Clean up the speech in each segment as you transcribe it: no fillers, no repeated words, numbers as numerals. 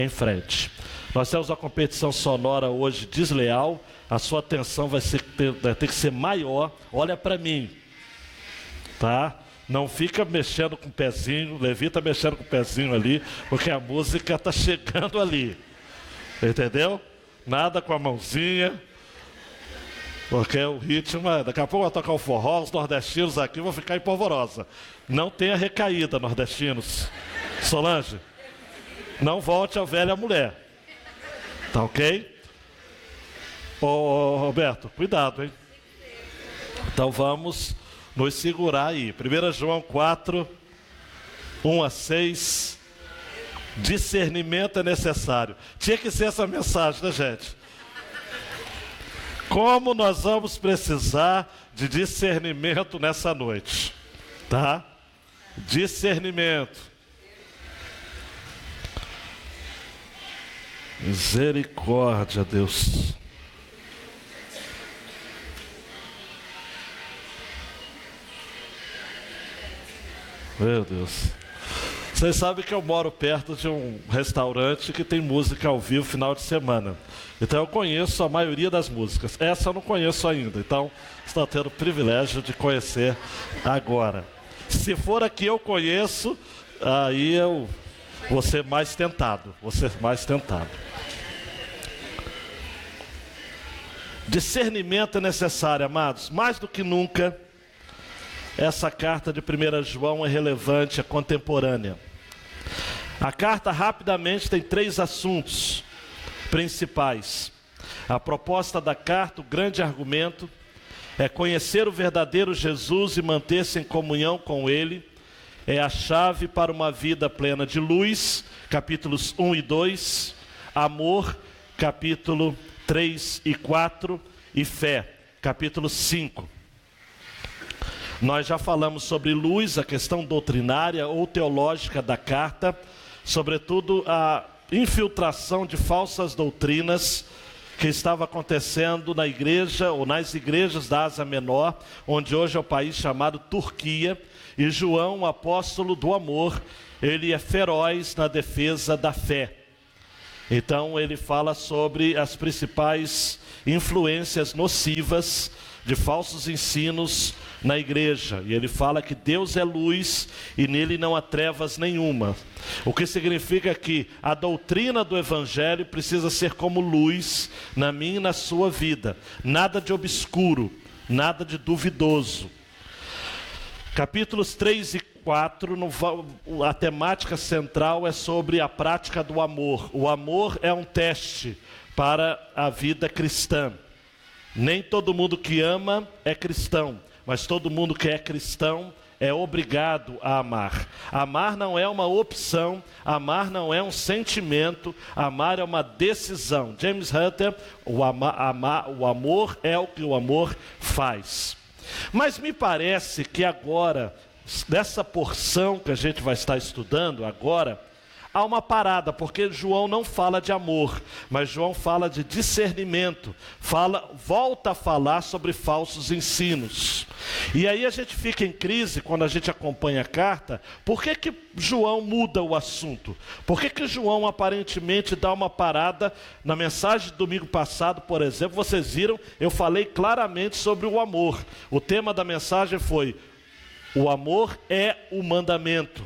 em frente. Nós temos uma competição sonora hoje desleal, a sua atenção vai ter que ser maior. Olha para mim, tá? Não fica mexendo com o pezinho, Levi está mexendo com o pezinho ali, porque a música está chegando ali, entendeu? Nada com a mãozinha, porque o ritmo, daqui a pouco vai tocar o forró, os nordestinos aqui vão ficar em polvorosa. Não tenha recaída, nordestinos. Solange, não volte a velha mulher, tá ok? Ô Roberto, cuidado, hein? Então vamos nos segurar aí. 1 João 4, 1 a 6. Discernimento é necessário. Tinha que ser essa mensagem, né, gente? Como nós vamos precisar de discernimento nessa noite, tá? Discernimento. Misericórdia, Deus. Meu Deus. Vocês sabem que eu moro perto de um restaurante que tem música ao vivo final de semana. Então eu conheço a maioria das músicas. Essa eu não conheço ainda. Então estou tendo o privilégio de conhecer agora. Se for aqui eu conheço, aí eu vou ser mais tentado. Discernimento é necessário, amados. Mais do que nunca, essa carta de 1 João é relevante, é contemporânea. A carta rapidamente tem 3 assuntos principais. A proposta da carta, o grande argumento, é conhecer o verdadeiro Jesus e manter-se em comunhão com Ele. É a chave para uma vida plena de luz, capítulos 1 e 2. Amor, capítulo 3 e 4. E fé, capítulo 5. Nós já falamos sobre luz, a questão doutrinária ou teológica da carta, sobretudo a infiltração de falsas doutrinas que estava acontecendo na igreja ou nas igrejas da Ásia Menor, onde hoje é o país chamado Turquia, e João, o apóstolo do amor, ele é feroz na defesa da fé. Então ele fala sobre as principais influências nocivas de falsos ensinos na igreja, e ele fala que Deus é luz e nele não há trevas nenhuma, o que significa que a doutrina do evangelho precisa ser como luz na minha e na sua vida, nada de obscuro, nada de duvidoso. Capítulos 3 e 4, a temática central é sobre a prática do amor. O amor é um teste para a vida cristã. Nem todo mundo que ama é cristão, mas todo mundo que é cristão é obrigado a amar. Amar não é uma opção, amar não é um sentimento, amar é uma decisão. James Hunter, o amor é o que o amor faz. Mas me parece que agora, nessa porção que a gente vai estar estudando agora, há uma parada, porque João não fala de amor, mas João fala de discernimento, volta a falar sobre falsos ensinos. E aí a gente fica em crise quando a gente acompanha a carta. Por que João muda o assunto? Por que João aparentemente dá uma parada? Na mensagem do domingo passado, por exemplo, vocês viram, eu falei claramente sobre o amor. O tema da mensagem foi: o amor é o mandamento.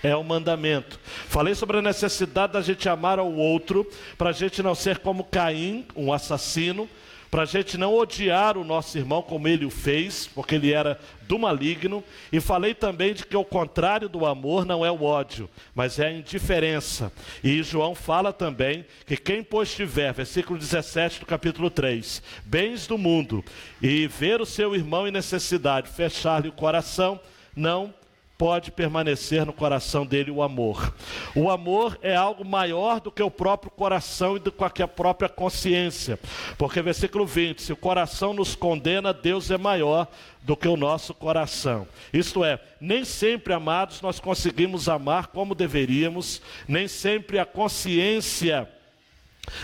É o mandamento. Falei sobre a necessidade da gente amar ao outro, para a gente não ser como Caim, um assassino, para a gente não odiar o nosso irmão como ele o fez, porque ele era do maligno. E falei também de que o contrário do amor não é o ódio, mas é a indiferença. E João fala também que quem pois tiver, versículo 17 do capítulo 3, bens do mundo, e ver o seu irmão em necessidade, fechar-lhe o coração, não pode permanecer no coração dele o amor. O amor é algo maior do que o próprio coração e do que a própria consciência. Porque versículo 20, se o coração nos condena, Deus é maior do que o nosso coração. Isto é, nem sempre, amados, nós conseguimos amar como deveríamos, nem sempre a consciência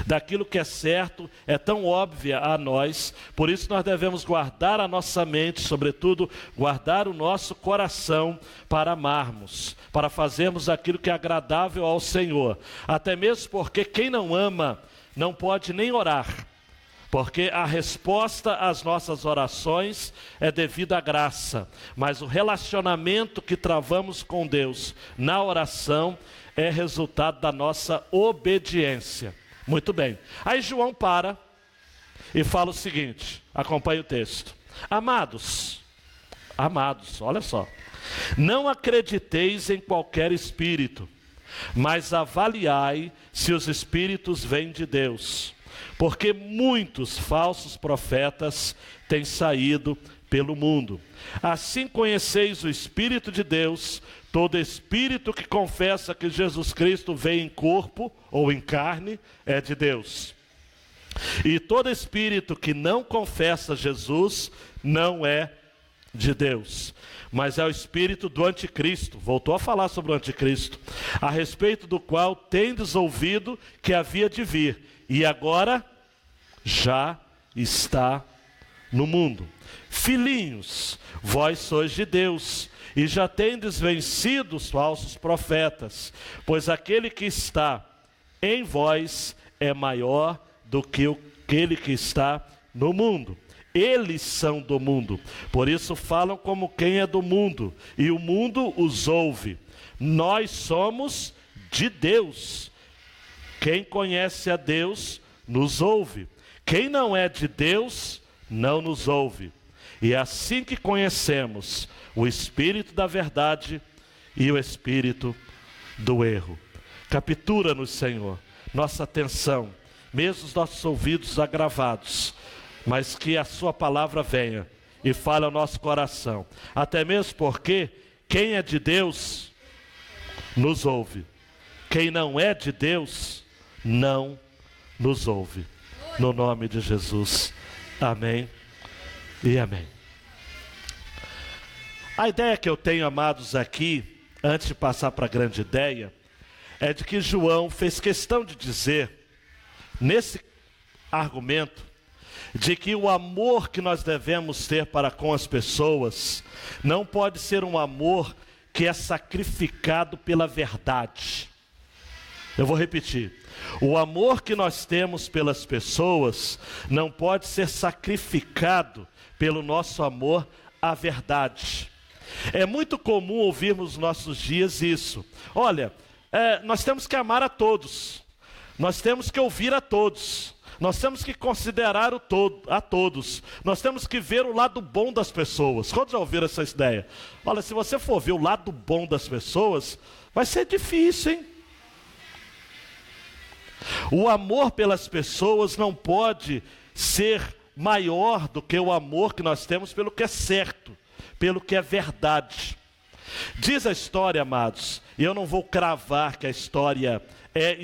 daquilo que é certo, é tão óbvia a nós, por isso nós devemos guardar a nossa mente, sobretudo guardar o nosso coração para amarmos, para fazermos aquilo que é agradável ao Senhor, até mesmo porque quem não ama não pode nem orar, porque a resposta às nossas orações é devido à graça, mas o relacionamento que travamos com Deus na oração é resultado da nossa obediência. Muito bem. Aí João para e fala o seguinte, acompanhe o texto. Amados, olha só. Não acrediteis em qualquer espírito, mas avaliai se os espíritos vêm de Deus. Porque muitos falsos profetas têm saído pelo mundo. Assim conheceis o Espírito de Deus. Todo espírito que confessa que Jesus Cristo veio em corpo ou em carne é de Deus. E todo espírito que não confessa Jesus não é de Deus, mas é o espírito do anticristo. Voltou a falar sobre o anticristo, a respeito do qual tendes ouvido que havia de vir, e agora já está no mundo. Filhinhos, vós sois de Deus, e já tendes vencido os falsos profetas, pois aquele que está em vós é maior do que aquele que está no mundo. Eles são do mundo, por isso falam como quem é do mundo, e o mundo os ouve. Nós somos de Deus. Quem conhece a Deus nos ouve. Quem não é de Deus não nos ouve. E é assim que conhecemos o espírito da verdade e o espírito do erro. Captura-nos, Senhor, nossa atenção, mesmo os nossos ouvidos agravados, mas que a sua palavra venha e fale ao nosso coração. Até mesmo porque quem é de Deus nos ouve. Quem não é de Deus não nos ouve. No nome de Jesus. Amém e amém. A ideia que eu tenho, amados, aqui, antes de passar para a grande ideia, é de que João fez questão de dizer, nesse argumento, de que o amor que nós devemos ter para com as pessoas não pode ser um amor que é sacrificado pela verdade. Eu vou repetir. O amor que nós temos pelas pessoas não pode ser sacrificado pelo nosso amor à verdade. É muito comum ouvirmos nos nossos dias isso. Olha, nós temos que amar a todos. Nós temos que ouvir a todos. Nós temos que considerar a todos. Nós temos que ver o lado bom das pessoas. Quantos já ouviram essa ideia? Olha, se você for ver o lado bom das pessoas, vai ser difícil, hein? O amor pelas pessoas não pode ser maior do que o amor que nós temos pelo que é certo, pelo que é verdade. Diz a história, amados, e eu não vou cravar que a história é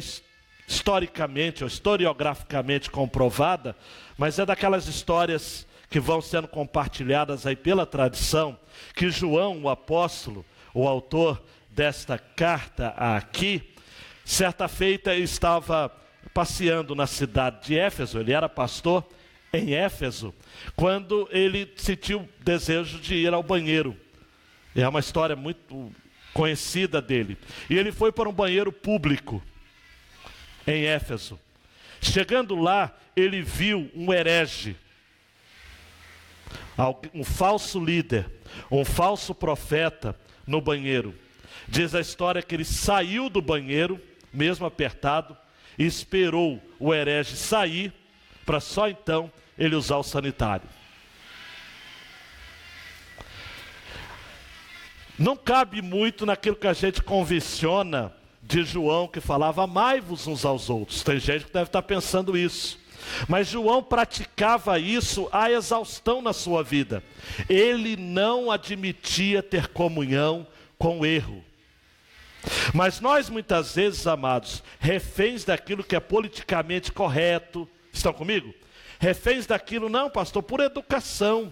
historicamente ou historiograficamente comprovada, mas é daquelas histórias que vão sendo compartilhadas aí pela tradição, que João, o apóstolo, o autor desta carta aqui, certa feita ele estava passeando na cidade de Éfeso, ele era pastor em Éfeso, quando ele sentiu desejo de ir ao banheiro. É uma história muito conhecida dele. E ele foi para um banheiro público em Éfeso. Chegando lá, ele viu um herege, um falso líder, um falso profeta no banheiro. Diz a história que ele saiu do banheiro, mesmo apertado, e esperou o herege sair, para só então ele usar o sanitário. Não cabe muito naquilo que a gente convenciona de João, que falava, amai-vos uns aos outros. Tem gente que deve estar pensando isso. Mas João praticava isso à exaustão na sua vida. Ele não admitia ter comunhão com o erro. Mas nós muitas vezes, amados, reféns daquilo que é politicamente correto, estão comigo? Reféns daquilo, não, pastor, por educação.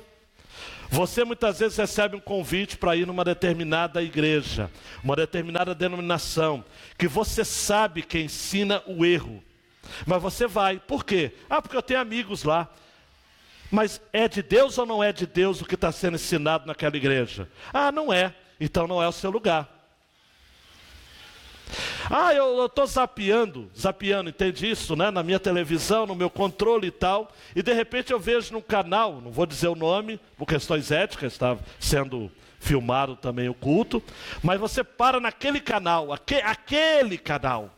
Você muitas vezes recebe um convite para ir numa determinada igreja, uma determinada denominação, que você sabe que ensina o erro. Mas você vai. Por quê? Porque eu tenho amigos lá. Mas é de Deus ou não é de Deus o que está sendo ensinado naquela igreja? Não é. Então não é o seu lugar. Eu estou zapeando, entende isso, né? Na minha televisão, no meu controle e tal, e de repente eu vejo num canal, não vou dizer o nome, por questões éticas, está sendo filmado também o culto, mas você para naquele canal, aquele canal,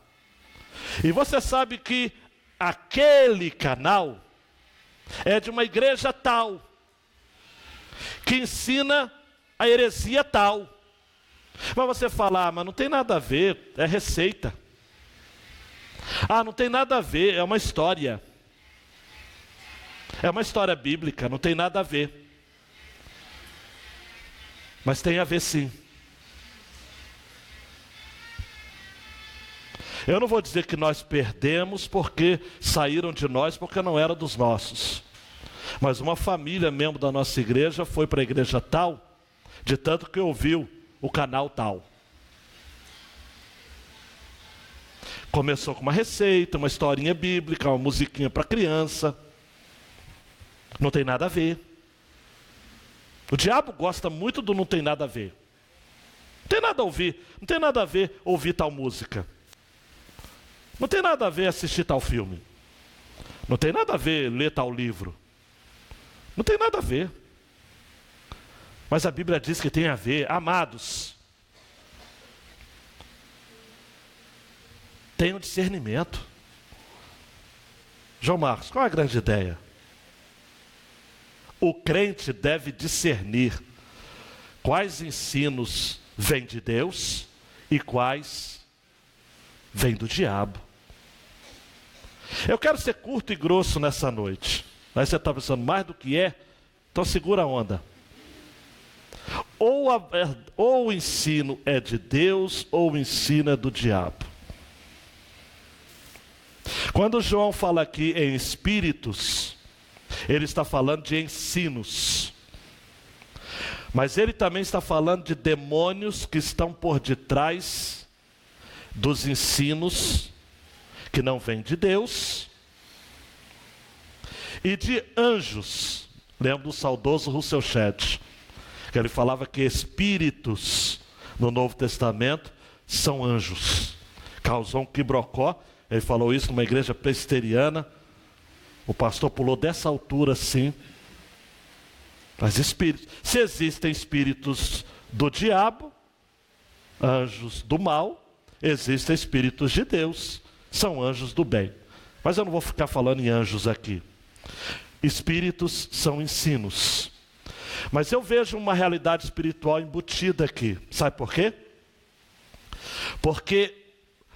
e você sabe que aquele canal é de uma igreja tal, que ensina a heresia tal. Mas você fala, mas não tem nada a ver, é receita. Não tem nada a ver, é uma história. É uma história bíblica, não tem nada a ver. Mas tem a ver sim. Eu não vou dizer que nós perdemos porque saíram de nós, porque não era dos nossos. Mas uma família, membro da nossa igreja, foi para a igreja tal, de tanto que ouviu o canal tal. Começou com uma receita, uma historinha bíblica, uma musiquinha para criança. Não tem nada a ver. O diabo gosta muito do não tem nada a ver. Não tem nada a ouvir, não tem nada a ver ouvir tal música. Não tem nada a ver assistir tal filme. Não tem nada a ver ler tal livro. Não tem nada a ver. Mas a Bíblia diz que tem a ver. Amados, tenham discernimento. João Marcos, qual é a grande ideia? O crente deve discernir quais ensinos vêm de Deus e quais vêm do diabo. Eu quero ser curto e grosso nessa noite. Aí você está pensando, mais do que é? Então segura a onda. Ou o ensino é de Deus, ou o ensino é do diabo. Quando João fala aqui em espíritos, ele está falando de ensinos. Mas ele também está falando de demônios que estão por detrás dos ensinos que não vêm de Deus, e de anjos. Lembra do saudoso Russell Shedd, que ele falava que espíritos no Novo Testamento são anjos. Causou um quibrocó, ele falou isso numa igreja presbiteriana. O pastor pulou dessa altura assim. Mas espíritos, se existem espíritos do diabo, anjos do mal, existem espíritos de Deus, são anjos do bem. Mas eu não vou ficar falando em anjos aqui. Espíritos são ensinos. Mas eu vejo uma realidade espiritual embutida aqui. Sabe por quê? Porque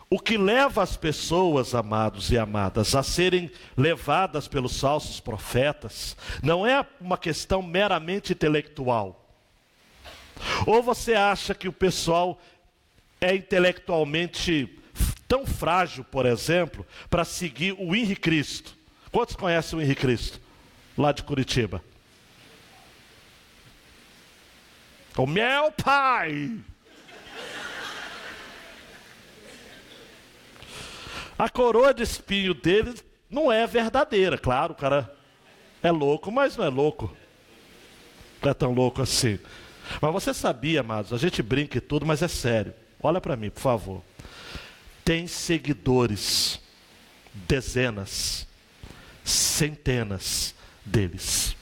o que leva as pessoas, amados e amadas, a serem levadas pelos falsos profetas, não é uma questão meramente intelectual. Ou você acha que o pessoal é intelectualmente tão frágil, por exemplo, para seguir o Henrique Cristo? Quantos conhecem o Henrique Cristo? Lá de Curitiba. O meu pai. A coroa de espinho dele não é verdadeira. Claro, o cara é louco, mas não é louco. Não é tão louco assim. Mas você sabia, amados, a gente brinca e tudo, mas é sério. Olha para mim, por favor. Tem seguidores, dezenas, centenas deles.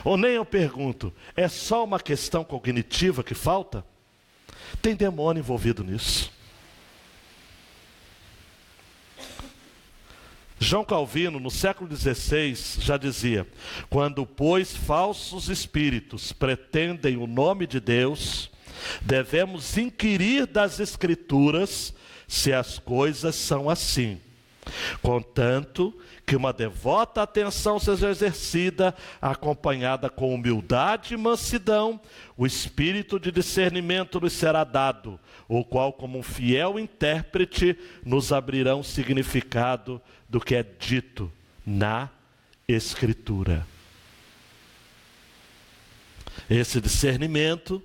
Ou nem eu pergunto, é só uma questão cognitiva que falta? Tem demônio envolvido nisso. João Calvino, no século XVI, já dizia: quando, pois, falsos espíritos pretendem o nome de Deus, devemos inquirir das Escrituras se as coisas são assim, contanto que uma devota atenção seja exercida, acompanhada com humildade e mansidão, o espírito de discernimento nos será dado, o qual, como um fiel intérprete, nos abrirá um significado do que é dito na Escritura. Esse discernimento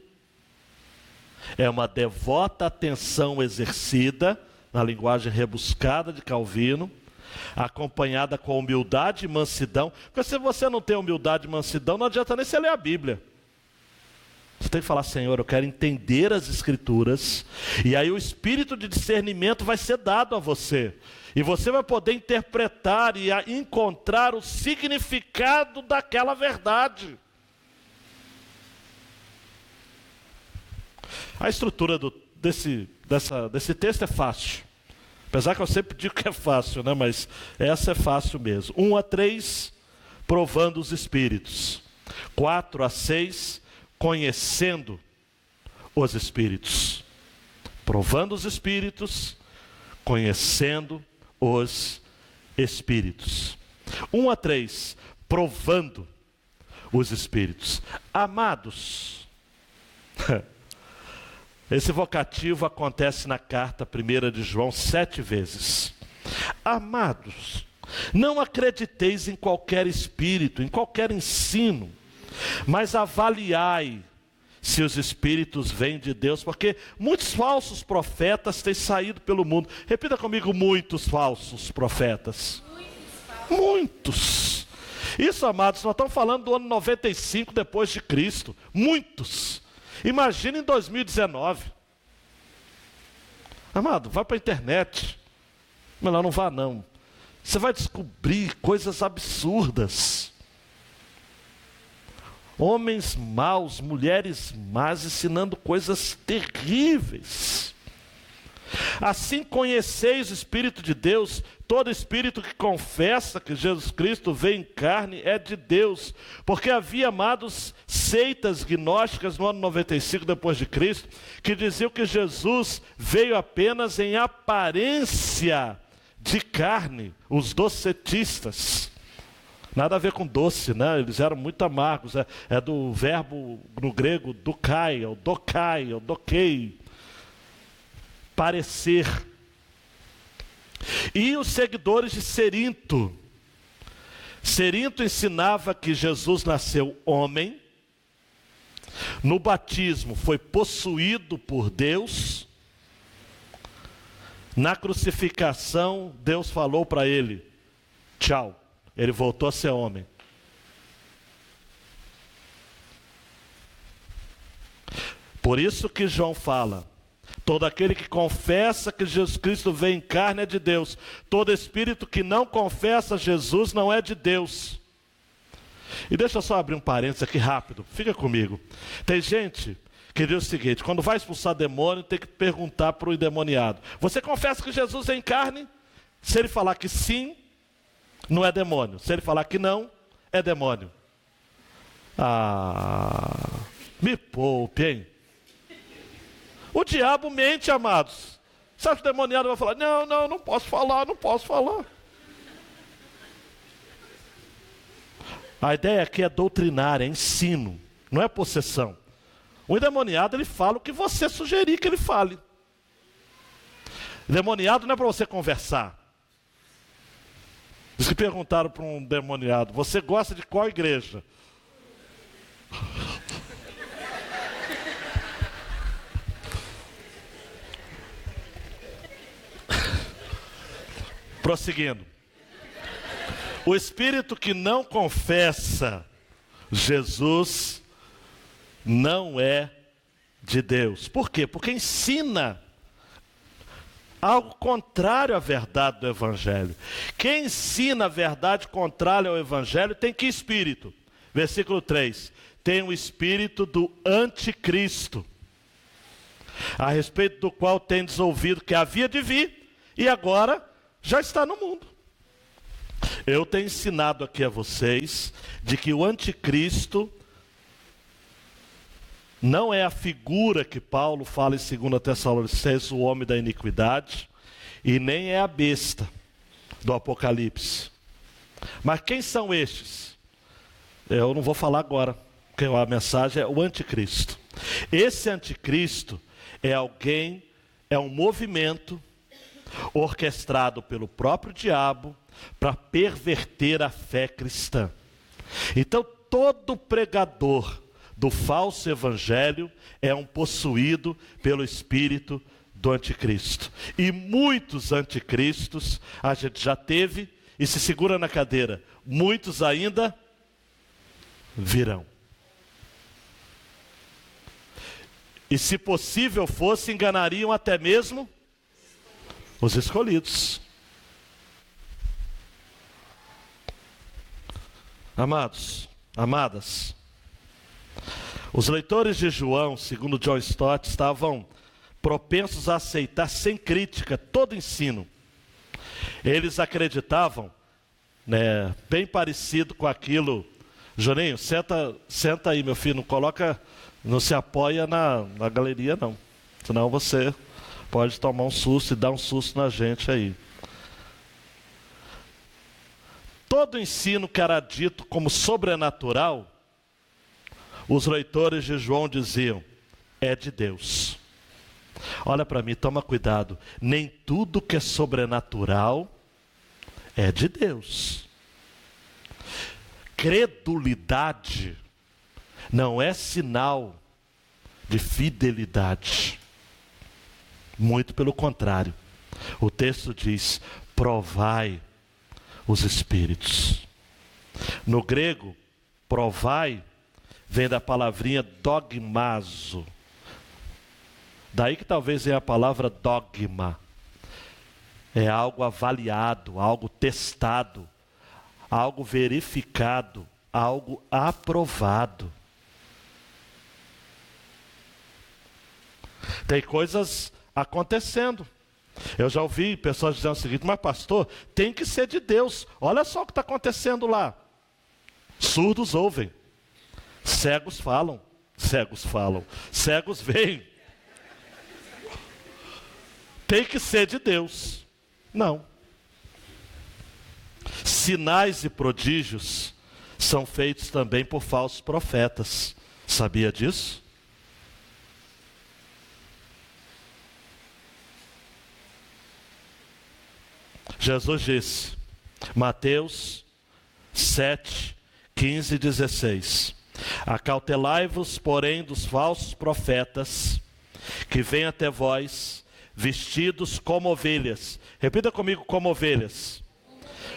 é uma devota atenção exercida na linguagem rebuscada de Calvino, acompanhada com humildade e mansidão. Porque se você não tem humildade e mansidão, não adianta nem você ler a Bíblia. Você tem que falar: Senhor, eu quero entender as Escrituras. E aí o espírito de discernimento vai ser dado a você. E você vai poder interpretar e encontrar o significado daquela verdade. A estrutura desse texto é fácil. Apesar que eu sempre digo que é fácil, né? Mas essa é fácil mesmo. 1 a 3, provando os espíritos. 4 a 6, conhecendo os espíritos. Provando os espíritos, conhecendo os espíritos. 1 a 3, provando os espíritos. Amados. Esse vocativo acontece na carta 1 de João 7 vezes. Amados, não acrediteis em qualquer espírito, em qualquer ensino, mas avaliai se os espíritos vêm de Deus, porque muitos falsos profetas têm saído pelo mundo. Repita comigo: muitos falsos profetas. Muitos. Isso, amados, nós estamos falando do ano 95 depois de Cristo. Muitos. Imagina em 2019. Amado, vai para a internet. Melhor não vá não. Você vai descobrir coisas absurdas. Homens maus, mulheres más, ensinando coisas terríveis. Assim conheceis o Espírito de Deus. Todo espírito que confessa que Jesus Cristo veio em carne é de Deus. Porque havia, amados, seitas gnósticas no ano 95 depois de Cristo, que diziam que Jesus veio apenas em aparência de carne, os docetistas. Nada a ver com doce, né? Eles eram muito amargos. É do verbo no grego dokai, ou dokai, ou dokei. Parecer. E os seguidores de Cerinto. Cerinto ensinava que Jesus nasceu homem, no batismo foi possuído por Deus, na crucificação Deus falou para ele: tchau, ele voltou a ser homem. Por isso que João fala: todo aquele que confessa que Jesus Cristo veio em carne é de Deus. Todo espírito que não confessa Jesus não é de Deus. E deixa eu só abrir um parênteses aqui rápido. Fica comigo. Tem gente que diz o seguinte: quando vai expulsar demônio, tem que perguntar para o endemoniado: você confessa que Jesus veio em carne? Se ele falar que sim, não é demônio. Se ele falar que não, é demônio. Me poupe, hein? O diabo mente, amados. Sabe que o demoniado vai falar: não posso falar, não posso falar. A ideia aqui é doutrinar, é ensino, não é possessão. O endemoniado, ele fala o que você sugerir que ele fale. O endemoniado não é para você conversar. Diz que perguntaram para um endemoniado: você gosta de qual igreja? Prosseguindo. O espírito que não confessa Jesus não é de Deus. Por quê? Porque ensina algo contrário à verdade do Evangelho. Quem ensina a verdade contrária ao Evangelho tem que espírito? Versículo 3. Tem o espírito do anticristo, a respeito do qual tendes ouvido que havia de vir e agora já está no mundo. Eu tenho ensinado aqui a vocês de que o anticristo não é a figura que Paulo fala em 2 Tessalonicenses, o homem da iniquidade, e nem é a besta do Apocalipse. Mas quem são estes? Eu não vou falar agora, porque a mensagem é o anticristo. Esse anticristo é alguém, é um movimento orquestrado pelo próprio diabo para perverter a fé cristã. Então, todo pregador do falso evangelho é um possuído pelo espírito do anticristo. E muitos anticristos a gente já teve, e se segura na cadeira, muitos ainda virão. E se possível fosse, enganariam até mesmo os escolhidos. Amados, amadas, os leitores de João, segundo John Stott, estavam propensos a aceitar sem crítica todo ensino. Eles acreditavam, bem parecido com aquilo. Juninho, senta aí, meu filho, não se apoia na galeria não, senão você pode tomar um susto e dar um susto na gente aí. Todo ensino que era dito como sobrenatural, os leitores de João diziam, é de Deus. Olha para mim, toma cuidado. Nem tudo que é sobrenatural é de Deus. Credulidade não é sinal de fidelidade. Muito pelo contrário. O texto diz, provai os espíritos. No grego, provai vem da palavrinha dogmazo. Daí que talvez venha a palavra dogma. É algo avaliado, algo testado, algo verificado, algo aprovado. Tem coisas acontecendo. Eu já ouvi pessoas dizendo o seguinte, mas pastor, tem que ser de Deus. Olha só o que está acontecendo lá. Surdos ouvem, cegos falam, cegos veem. Tem que ser de Deus. Não. Sinais e prodígios são feitos também por falsos profetas. Sabia disso? Jesus disse, Mateus 7, 15 e 16. Acautelai-vos, porém, dos falsos profetas, que vêm até vós, vestidos como ovelhas. Repita comigo, como ovelhas.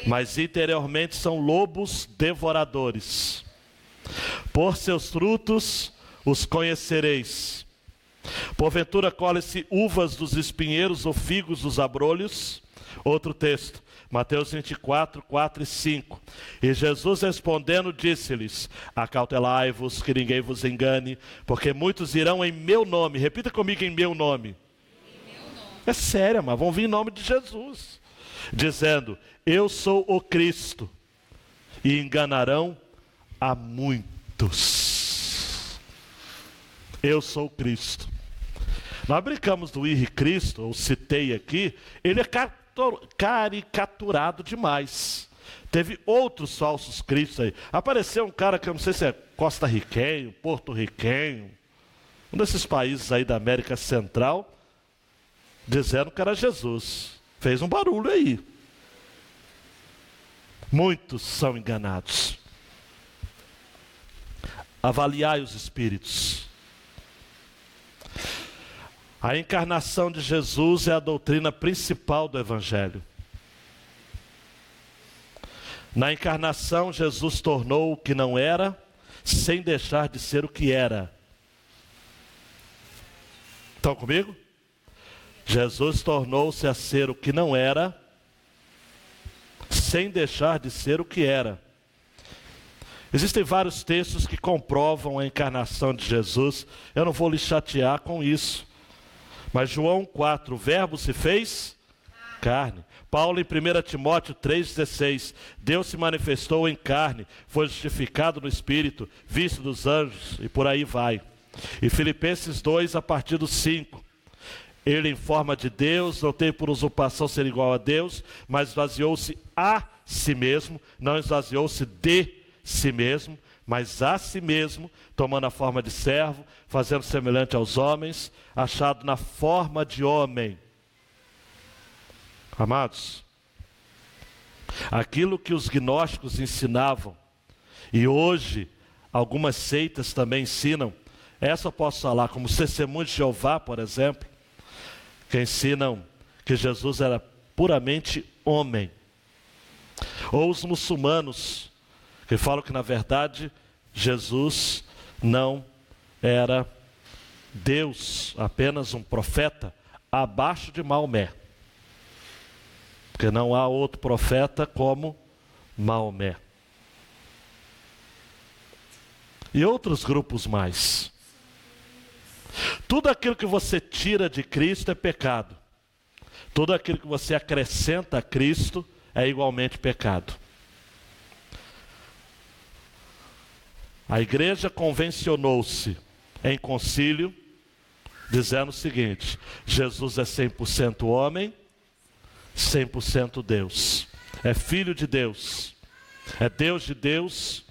Mas interiormente são lobos devoradores. Por seus frutos os conhecereis. Porventura colhe-se uvas dos espinheiros ou figos dos abrolhos? Outro texto, Mateus 24, 4 e 5. E Jesus respondendo disse-lhes, acautelai-vos que ninguém vos engane, porque muitos irão em meu nome. Repita comigo, em meu nome. É sério, mas vão vir em nome de Jesus. Dizendo, eu sou o Cristo. E enganarão a muitos. Eu sou o Cristo. Nós brincamos do ir Cristo, eu citei aqui, ele é caricaturado demais. Teve outros falsos cristos aí. Apareceu um cara que eu não sei se é costarriquenho, porto-riquenho, um desses países aí da América Central, dizendo que era Jesus. Fez um barulho aí. Muitos são enganados. Avaliai os espíritos. A encarnação de Jesus é a doutrina principal do Evangelho. Na encarnação, Jesus tornou o que não era, sem deixar de ser o que era. Estão comigo? Jesus tornou-se a ser o que não era, sem deixar de ser o que era. Existem vários textos que comprovam a encarnação de Jesus. Eu não vou lhe chatear com isso. Mas João 4, o verbo se fez carne. Paulo em 1 Timóteo 3,16, Deus se manifestou em carne, foi justificado no Espírito, visto dos anjos, e por aí vai. E Filipenses 2, a partir do 5, ele em forma de Deus, não tem por usurpação ser igual a Deus, mas esvaziou-se a si mesmo, não esvaziou-se de si mesmo, mas a si mesmo, tomando a forma de servo, fazendo semelhante aos homens, achado na forma de homem. Amados, aquilo que os gnósticos ensinavam, e hoje algumas seitas também ensinam, essa eu posso falar, como Testemunho de Jeová, por exemplo, que ensinam que Jesus era puramente homem. Ou os muçulmanos, que falam que na verdade Jesus não era Deus, apenas um profeta abaixo de Maomé. Porque não há outro profeta como Maomé. E outros grupos mais. Tudo aquilo que você tira de Cristo é pecado. Tudo aquilo que você acrescenta a Cristo é igualmente pecado. A igreja convencionou-se em concílio, dizendo o seguinte: Jesus é 100% homem, 100% Deus. É filho de Deus. É Deus de Deus,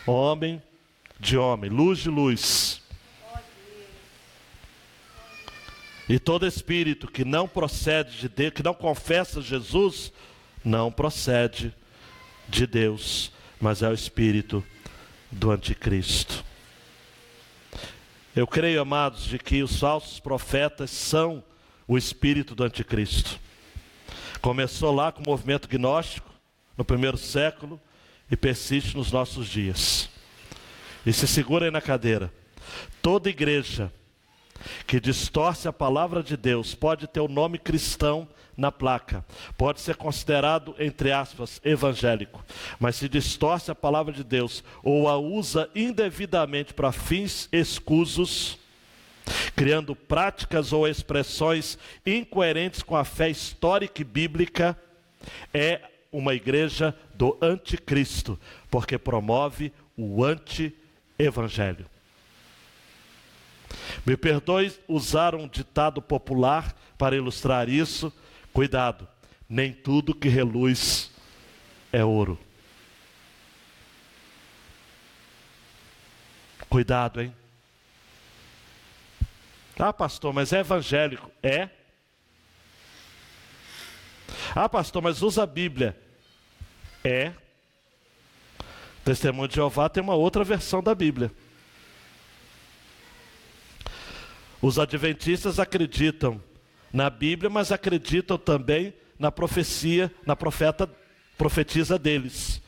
homem de homem, luz de luz. E todo espírito que não procede de Deus, que não confessa Jesus, não procede de Deus, mas é o espírito do anticristo. Eu creio, amados, de que os falsos profetas são o espírito do anticristo. Começou lá com o movimento gnóstico, no primeiro século, e persiste nos nossos dias. E se segura aí na cadeira. Toda igreja que distorce a palavra de Deus pode ter o nome cristão na placa, pode ser considerado, entre aspas, evangélico, mas se distorce a palavra de Deus ou a usa indevidamente para fins escusos, criando práticas ou expressões incoerentes com a fé histórica e bíblica, é uma igreja do anticristo, porque promove o anti-evangelho. Me perdoe usar um ditado popular para ilustrar isso. Cuidado, nem tudo que reluz é ouro. Cuidado, hein? Ah, pastor, mas é evangélico. É? Ah, pastor, mas usa a Bíblia. É? Testemunho de Jeová tem uma outra versão da Bíblia. Os adventistas acreditam na Bíblia, mas acreditam também na profecia, na profetisa deles.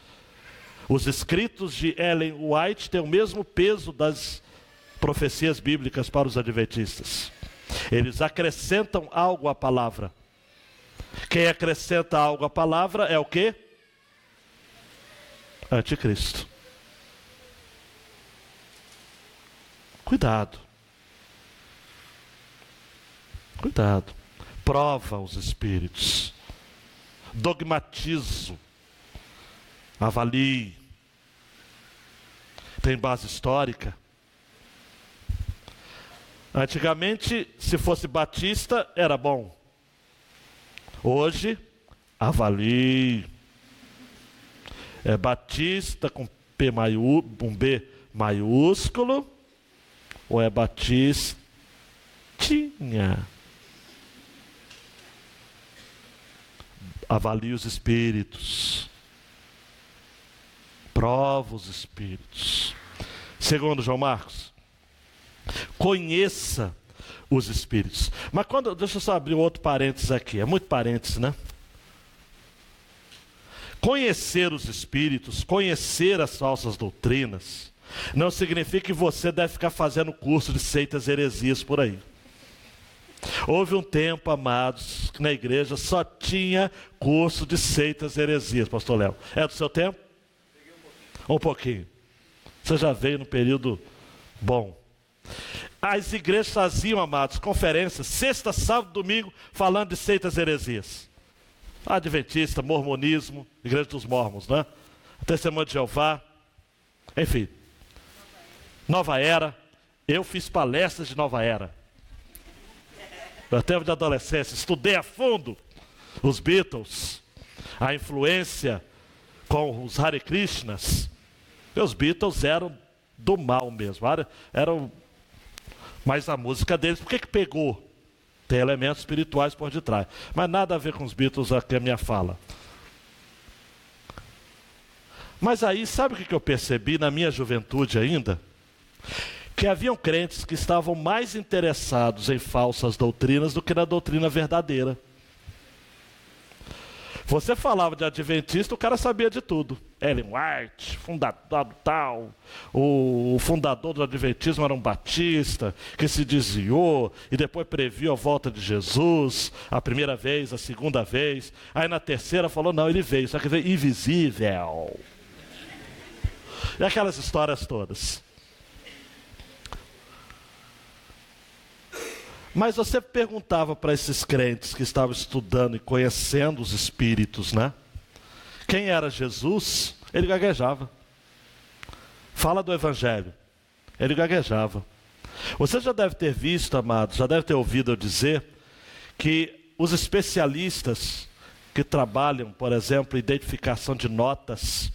Os escritos de Ellen White têm o mesmo peso das profecias bíblicas para os adventistas. Eles acrescentam algo à palavra. Quem acrescenta algo à palavra é o quê? Anticristo. Cuidado. Cuidado. Prova os espíritos. Dogmatizo. Avalie. Tem base histórica. Antigamente, se fosse batista, era bom. Hoje, avalie. É batista com um B maiúsculo ou é batistinha? Avalie os espíritos. Prova os espíritos. Segundo João Marcos, conheça os espíritos. Mas deixa eu só abrir outro parênteses aqui. É muito parênteses, né? Conhecer os espíritos, conhecer as falsas doutrinas, não significa que você deve ficar fazendo curso de seitas e heresias por aí. Houve um tempo, amados, que na igreja só tinha curso de seitas e heresias, pastor Léo. É do seu tempo? Um pouquinho. Você já veio no período bom. As igrejas faziam, amados, conferências, sexta, sábado, domingo, falando de seitas e heresias. Adventista, mormonismo, igreja dos mormons, né? Testemunho de Jeová, enfim. Nova Era. Eu fiz palestras de Nova Era. No tempo de adolescência, estudei a fundo os Beatles, a influência com os Hare Krishnas. E os Beatles eram do mal mesmo, mas a música deles, por que pegou? Tem elementos espirituais por detrás, mas nada a ver com os Beatles aqui a minha fala. Mas aí, sabe o que eu percebi na minha juventude ainda? Que que haviam crentes que estavam mais interessados em falsas doutrinas do que na doutrina verdadeira. Você falava de adventista, o cara sabia de tudo. Ellen White, fundador tal, o fundador do adventismo era um batista, que se desviou e depois previu a volta de Jesus, a primeira vez, a segunda vez. Aí na terceira falou, não, ele veio, só que veio invisível. E aquelas histórias todas. Mas você perguntava para esses crentes que estavam estudando e conhecendo os espíritos, né? Quem era Jesus? Ele gaguejava. Fala do Evangelho. Ele gaguejava. Você já deve ter visto, amados, já deve ter ouvido eu dizer que os especialistas que trabalham, por exemplo, identificação de notas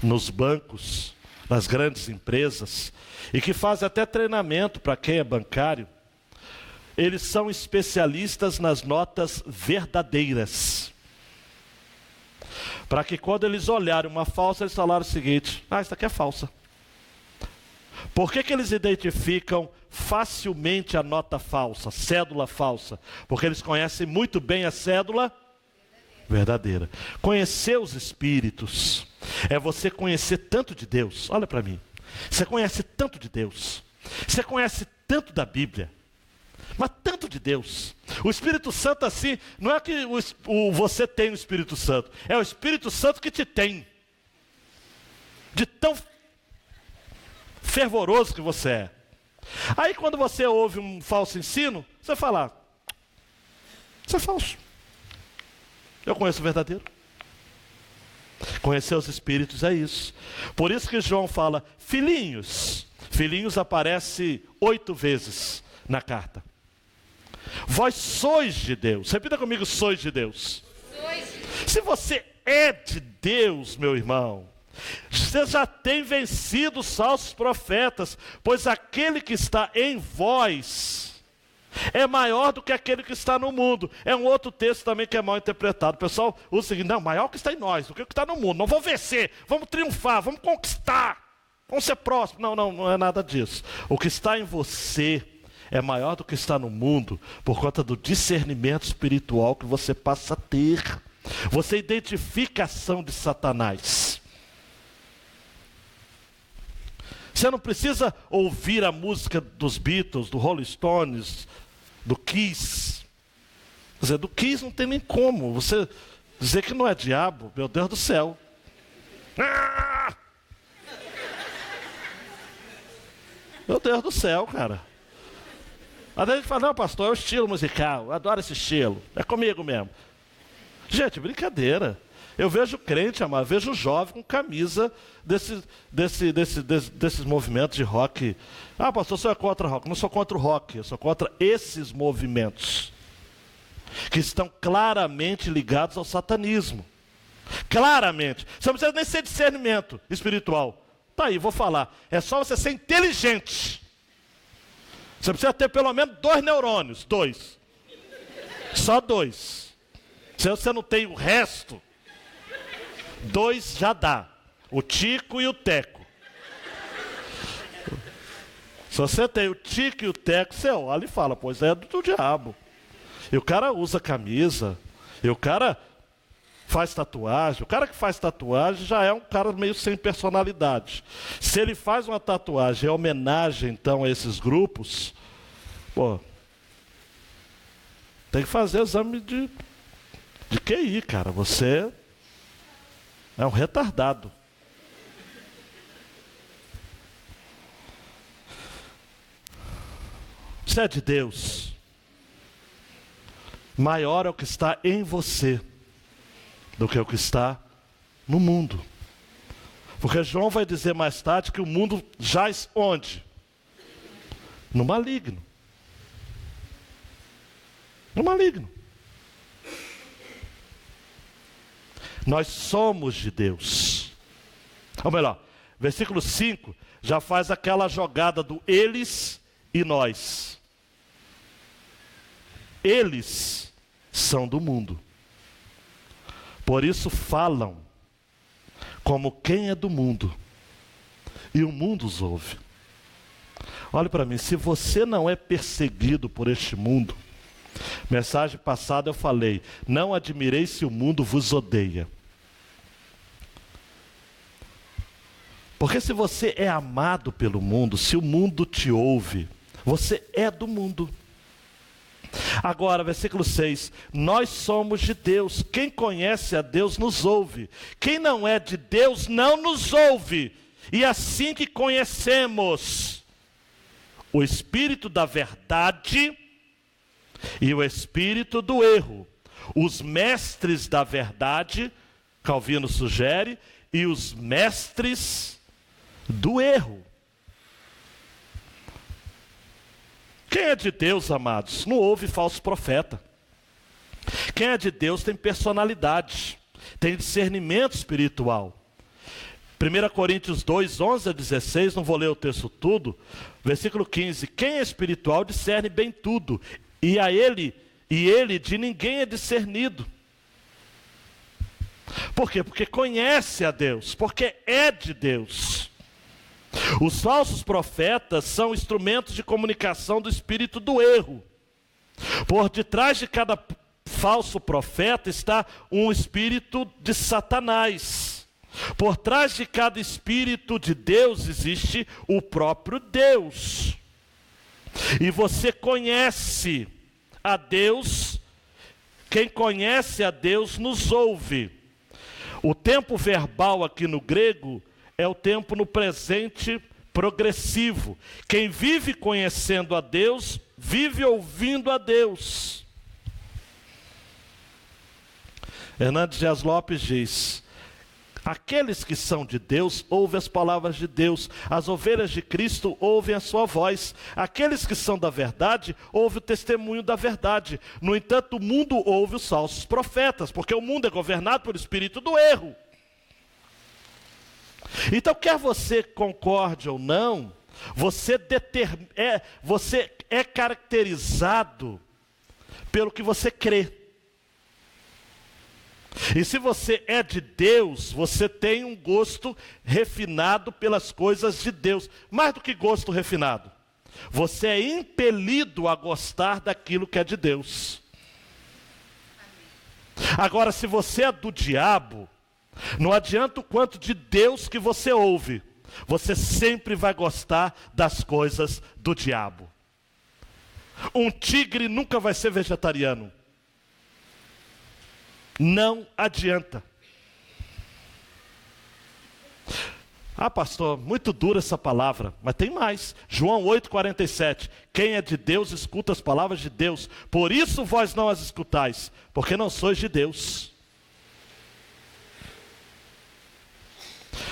nos bancos, nas grandes empresas, e que fazem até treinamento para quem é bancário, eles são especialistas nas notas verdadeiras. Para que quando eles olharem uma falsa, eles falaram o seguinte, isso aqui é falsa. Por que eles identificam facilmente a nota falsa, cédula falsa? Porque eles conhecem muito bem a cédula verdadeira. Conhecer os espíritos é você conhecer tanto de Deus. Olha para mim. Você conhece tanto de Deus. Você conhece tanto da Bíblia. Mas tanto de Deus. O Espírito Santo assim, não é que você tem o Espírito Santo. É o Espírito Santo que te tem. De tão fervoroso que você é. Aí quando você ouve um falso ensino, você fala, isso é falso. Eu conheço o verdadeiro. Conhecer os Espíritos é isso. Por isso que João fala, filhinhos. Filhinhos aparece 8 vezes na carta. Vós sois de Deus. Repita comigo, sois de Deus. Se você é de Deus, meu irmão, você já tem vencido os falsos profetas, pois aquele que está em vós é maior do que aquele que está no mundo. É um outro texto também que é mal interpretado. O pessoal usa o seguinte, não, maior que está em nós do que o que está no mundo. Não vamos vencer, vamos triunfar, vamos conquistar, vamos ser próximos. Não é nada disso. O que está em você é maior do que está no mundo por conta do discernimento espiritual que você passa a ter. Você identifica a ação de Satanás. Você não precisa ouvir a música dos Beatles, do Rolling Stones, do Kiss. Quer dizer, do Kiss não tem nem como. Você dizer que não é diabo, meu Deus do céu. Meu Deus do céu, cara. Mas a gente fala, não, pastor, é o estilo musical, eu adoro esse estilo, é comigo mesmo. Gente, brincadeira. Eu vejo crente, amado, vejo jovem com camisa desses movimentos de rock. Pastor, o senhor é contra o rock? Não sou contra o rock, eu sou contra esses movimentos que estão claramente ligados ao satanismo. Claramente. Você não precisa nem ser discernimento espiritual. Tá aí, vou falar. É só você ser inteligente. Você precisa ter pelo menos 2 neurônios. 2. Só 2. Se você não tem o resto, 2 já dá. O Tico e o Teco. Se você tem o Tico e o Teco, você olha e fala, pois é do diabo. E o cara usa camisa. E o cara faz tatuagem. O cara que faz tatuagem já é um cara meio sem personalidade. Se ele faz uma tatuagem em homenagem, então, a esses grupos, tem que fazer exame de QI, cara. Você é um retardado. Você é de Deus. Maior é o que está em você do que o que está no mundo. Porque João vai dizer mais tarde que o mundo jaz onde? No maligno. No maligno. Nós somos de Deus. Ou melhor, versículo 5 já faz aquela jogada do eles e nós. Eles são do mundo. Por isso falam como quem é do mundo. E o mundo os ouve. Olhe para mim, se você não é perseguido por este mundo, mensagem passada eu falei, não admireis se o mundo vos odeia. Porque se você é amado pelo mundo, se o mundo te ouve, você é do mundo. Agora, versículo 6, nós somos de Deus, quem conhece a Deus nos ouve, quem não é de Deus não nos ouve, e assim que conhecemos o espírito da verdade e o espírito do erro, os mestres da verdade, Calvino sugere, e os mestres do erro. Quem é de Deus, amados, não ouve falso profeta. Quem é de Deus tem personalidade, tem discernimento espiritual. 1 Coríntios 2, 11 a 16, não vou ler o texto tudo, versículo 15, quem é espiritual discerne bem tudo, e ele de ninguém é discernido. Por quê? Porque conhece a Deus, porque é de Deus. Os falsos profetas são instrumentos de comunicação do espírito do erro. Por detrás de cada falso profeta está um espírito de Satanás. Por trás de cada espírito de Deus existe o próprio Deus. E você conhece a Deus, quem conhece a Deus nos ouve. O tempo verbal aqui no grego é o tempo no presente progressivo. Quem vive conhecendo a Deus, vive ouvindo a Deus. Hernandes Dias Lopes diz, aqueles que são de Deus ouvem as palavras de Deus, as ovelhas de Cristo ouvem a sua voz, aqueles que são da verdade ouvem o testemunho da verdade. No entanto, o mundo ouve os falsos profetas, porque o mundo é governado pelo espírito do erro. Então, quer você concorde ou não, você é caracterizado pelo que você crê. E se você é de Deus, você tem um gosto refinado pelas coisas de Deus. Mais do que gosto refinado, você é impelido a gostar daquilo que é de Deus. Agora, se você é do diabo, não adianta o quanto de Deus que você ouve, você sempre vai gostar das coisas do diabo. Um tigre nunca vai ser vegetariano. Não adianta. Ah, pastor, muito dura essa palavra, mas tem mais. João 8,47. Quem é de Deus escuta as palavras de Deus. Por isso vós não as escutais, porque não sois de Deus.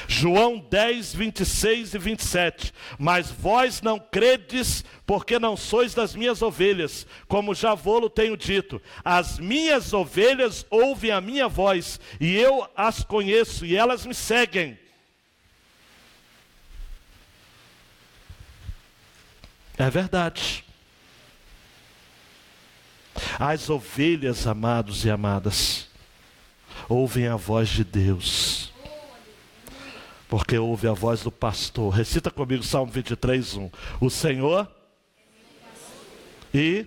João 10, 26 e 27. Mas vós não credes, porque não sois das minhas ovelhas, como já vô-lo tenho dito. As minhas ovelhas ouvem a minha voz, e eu as conheço, e elas me seguem. É verdade. As ovelhas, amados e amadas, ouvem a voz de Deus, porque ouve a voz do pastor. Recita comigo Salmo 23, 1. O Senhor e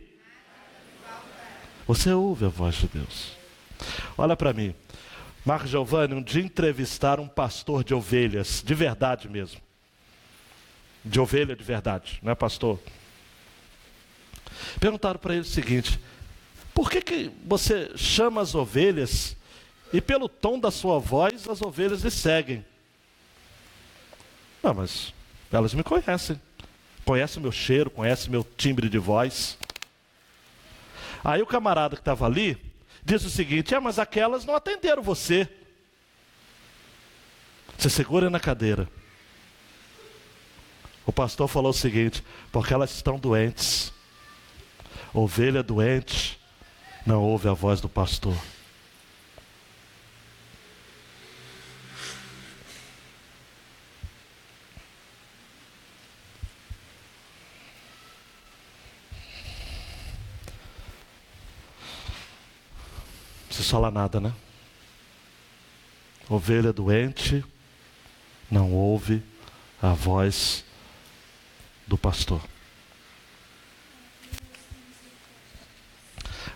você ouve a voz de Deus. Olha para mim. Marco Giovanni, um dia entrevistaram um pastor de ovelhas, de verdade mesmo. De ovelha de verdade, não é pastor? Perguntaram para ele o seguinte: por que você chama as ovelhas e pelo tom da sua voz as ovelhas lhe seguem? Não, mas elas me conhecem. Conhecem meu cheiro, conhecem meu timbre de voz. Aí o camarada que estava ali diz o seguinte: mas aquelas não atenderam você. Você segura na cadeira. O pastor falou o seguinte: porque elas estão doentes. Ovelha doente não ouve a voz do pastor. Não precisa falar nada, né? Ovelha doente não ouve a voz do pastor.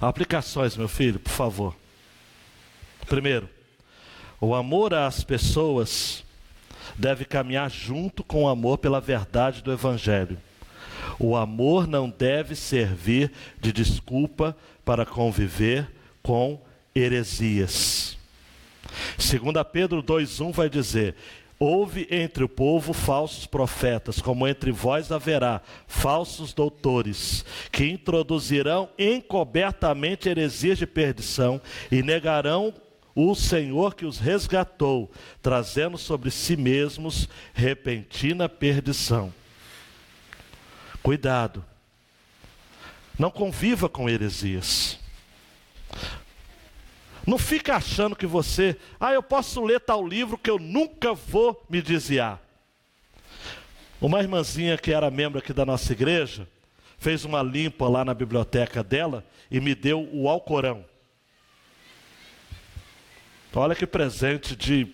Aplicações, meu filho, por favor. Primeiro, o amor às pessoas deve caminhar junto com o amor pela verdade do Evangelho. O amor não deve servir de desculpa para conviver com heresias. 2 Pedro 2,1 vai dizer: houve entre o povo falsos profetas, como entre vós haverá falsos doutores, que introduzirão encobertamente heresias de perdição e negarão o Senhor que os resgatou, trazendo sobre si mesmos repentina perdição. Cuidado. Não conviva com heresias. Não fica achando que você, eu posso ler tal livro que eu nunca vou me desviar. Uma irmãzinha que era membro aqui da nossa igreja, fez uma limpa lá na biblioteca dela e me deu o Alcorão. Olha que presente de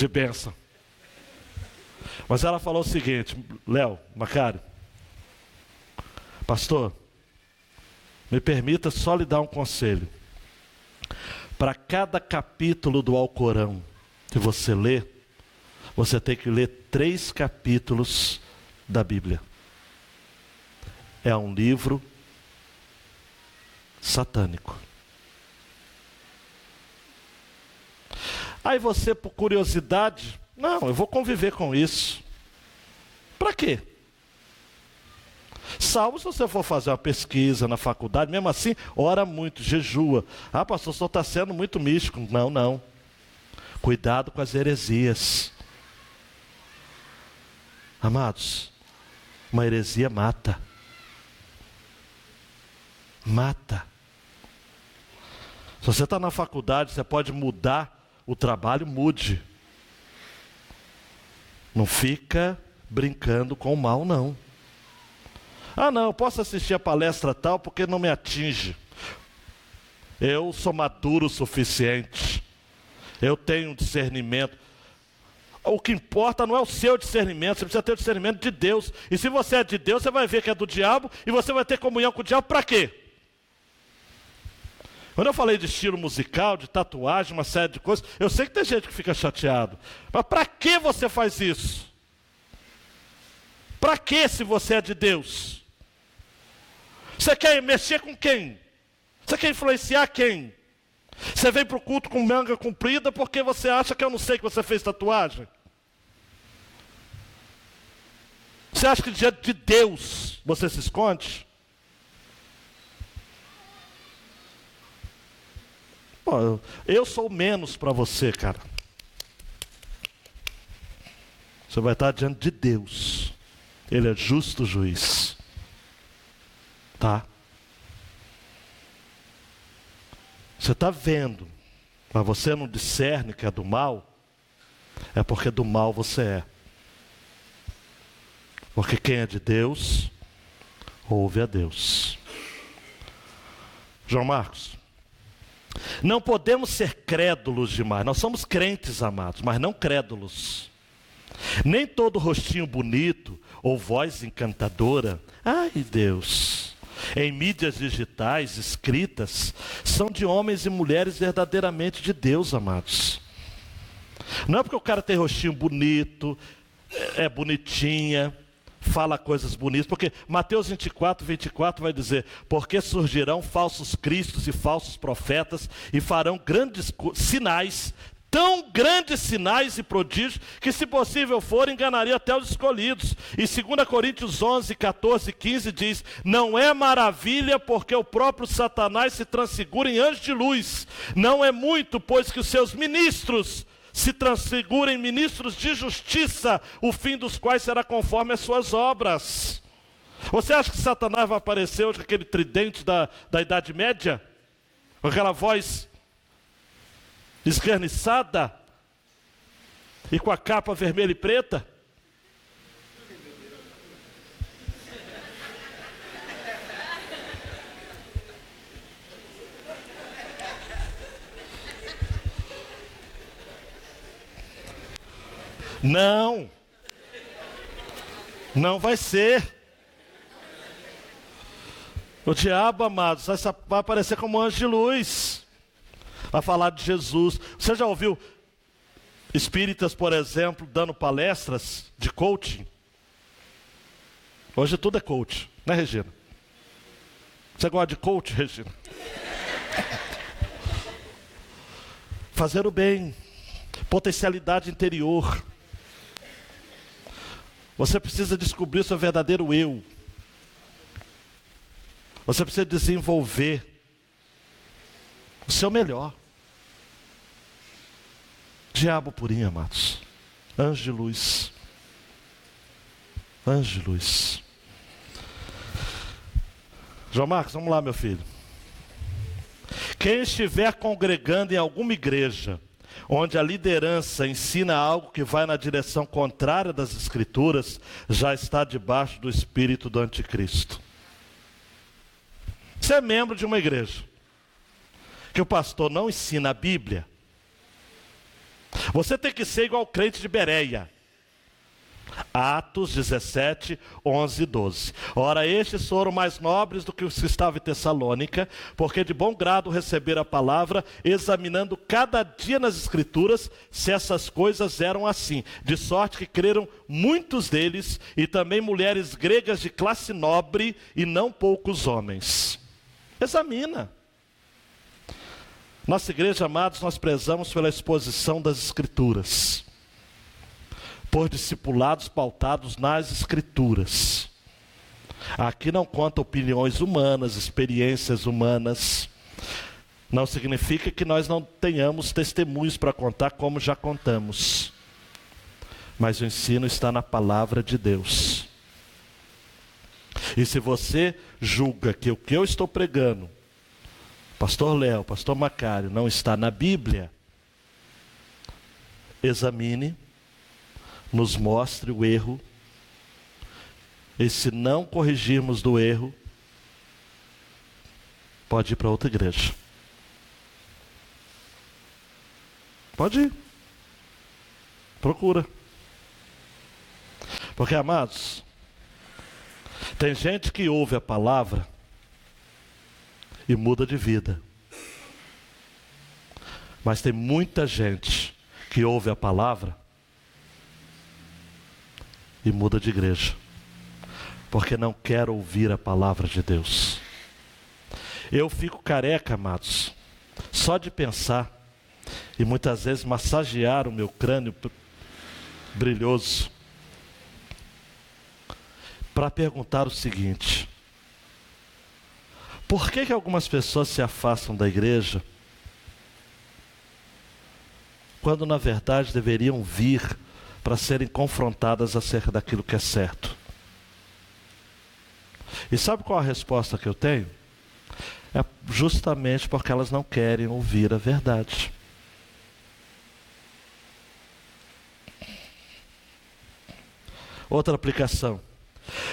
bênção. Mas ela falou o seguinte: Léo, Macário, pastor, me permita só lhe dar um conselho. Para cada capítulo do Alcorão que você lê, você tem que ler 3 capítulos da Bíblia. É um livro satânico. Aí você, por curiosidade, não, eu vou conviver com isso. Para quê? Salvo se você for fazer uma pesquisa na faculdade, mesmo assim, ora muito, jejua. Pastor, o senhor está sendo muito místico. Não. Cuidado com as heresias. Amados, uma heresia mata. Mata. Se você está na faculdade, você pode mudar o trabalho, mude. Não fica brincando com o mal, não. Não, eu posso assistir a palestra tal porque não me atinge. Eu sou maduro o suficiente. Eu tenho discernimento. O que importa não é o seu discernimento, você precisa ter o discernimento de Deus. E se você é de Deus, você vai ver que é do diabo e você vai ter comunhão com o diabo para quê? Quando eu falei de estilo musical, de tatuagem, uma série de coisas, eu sei que tem gente que fica chateado. Mas para que você faz isso? Para que se você é de Deus? Você quer mexer com quem? Você quer influenciar quem? Você vem para o culto com manga comprida porque você acha que eu não sei que você fez tatuagem? Você acha que diante de Deus você se esconde? Pô, eu sou menos para você, cara. Você vai estar diante de Deus. Ele é justo juiz. Tá? Você está vendo, mas você não discerne que é do mal, é porque do mal você é. Porque quem é de Deus, ouve a Deus. João Marcos, não podemos ser crédulos demais. Nós somos crentes, amados, mas não crédulos. Nem todo rostinho bonito ou voz encantadora, ai Deus, em mídias digitais, escritas, são de homens e mulheres verdadeiramente de Deus, amados. Não é porque o cara tem rostinho bonito, é bonitinha, fala coisas bonitas, porque Mateus 24 vai dizer: porque surgirão falsos cristos e falsos profetas, e farão grandes sinais, tão grandes sinais e prodígios, que se possível for, enganaria até os escolhidos. E 2 Coríntios 11, 14 e 15 diz: não é maravilha porque o próprio Satanás se transfigura em anjo de luz. Não é muito, pois que os seus ministros se transfigurem em ministros de justiça, o fim dos quais será conforme as suas obras. Você acha que Satanás vai aparecer hoje com aquele tridente da Idade Média? Com aquela voz escarniçada e com a capa vermelha e preta? Não. Não vai ser. O diabo, amados, vai aparecer como anjo de luz. Vai falar de Jesus. Você já ouviu espíritas, por exemplo, dando palestras de coaching? Hoje tudo é coach, né, Regina? Você gosta de coach, Regina? Fazer o bem, potencialidade interior. Você precisa descobrir o seu verdadeiro eu. Você precisa desenvolver o seu melhor. Diabo purinho, amados. Anjo de luz. Anjo de luz. João Marcos, vamos lá, meu filho. Quem estiver congregando em alguma igreja, onde a liderança ensina algo que vai na direção contrária das Escrituras, já está debaixo do espírito do anticristo. Você é membro de uma igreja que o pastor não ensina a Bíblia. Você tem que ser igual o crente de Bereia. Atos 17, 11 e 12. Ora, estes foram mais nobres do que os que estavam em Tessalônica, porque de bom grado receberam a palavra, examinando cada dia nas Escrituras se essas coisas eram assim. De sorte que creram muitos deles, e também mulheres gregas de classe nobre, e não poucos homens. Examina. Nossa igreja, amados, nós prezamos pela exposição das Escrituras, por discipulados pautados nas Escrituras. Aqui não conta opiniões humanas, experiências humanas. Não significa que nós não tenhamos testemunhos para contar, como já contamos. Mas o ensino está na palavra de Deus. E se você julga que o que eu estou pregando, pastor Léo, pastor Macário, não está na Bíblia, examine, nos mostre o erro, e se não corrigirmos do erro, pode ir para outra igreja. Pode ir. Procura. Porque, amados, tem gente que ouve a palavra e muda de vida. Mas tem muita gente que ouve a palavra e muda de igreja, porque não quer ouvir a palavra de Deus. Eu fico careca, amados, só de pensar, e muitas vezes massagear o meu crânio brilhoso, para perguntar o seguinte: por que algumas pessoas se afastam da igreja, quando na verdade deveriam vir para serem confrontadas acerca daquilo que é certo? E sabe qual a resposta que eu tenho? É justamente porque elas não querem ouvir a verdade. Outra aplicação.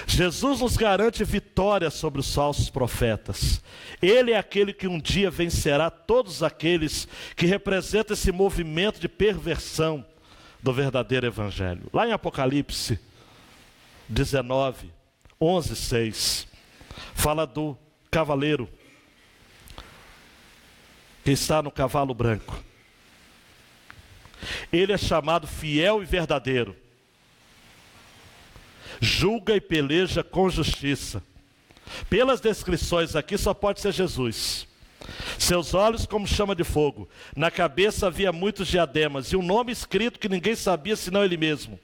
Jesus nos garante vitória sobre os falsos profetas. Ele é aquele que um dia vencerá todos aqueles que representam esse movimento de perversão do verdadeiro evangelho. Lá em Apocalipse 19, 11, 6, fala do cavaleiro que está no cavalo branco. Ele é chamado fiel e verdadeiro. Julga e peleja com justiça. Pelas descrições aqui, só pode ser Jesus. Seus olhos como chama de fogo. Na cabeça havia muitos diademas, e um nome escrito que ninguém sabia senão ele mesmo.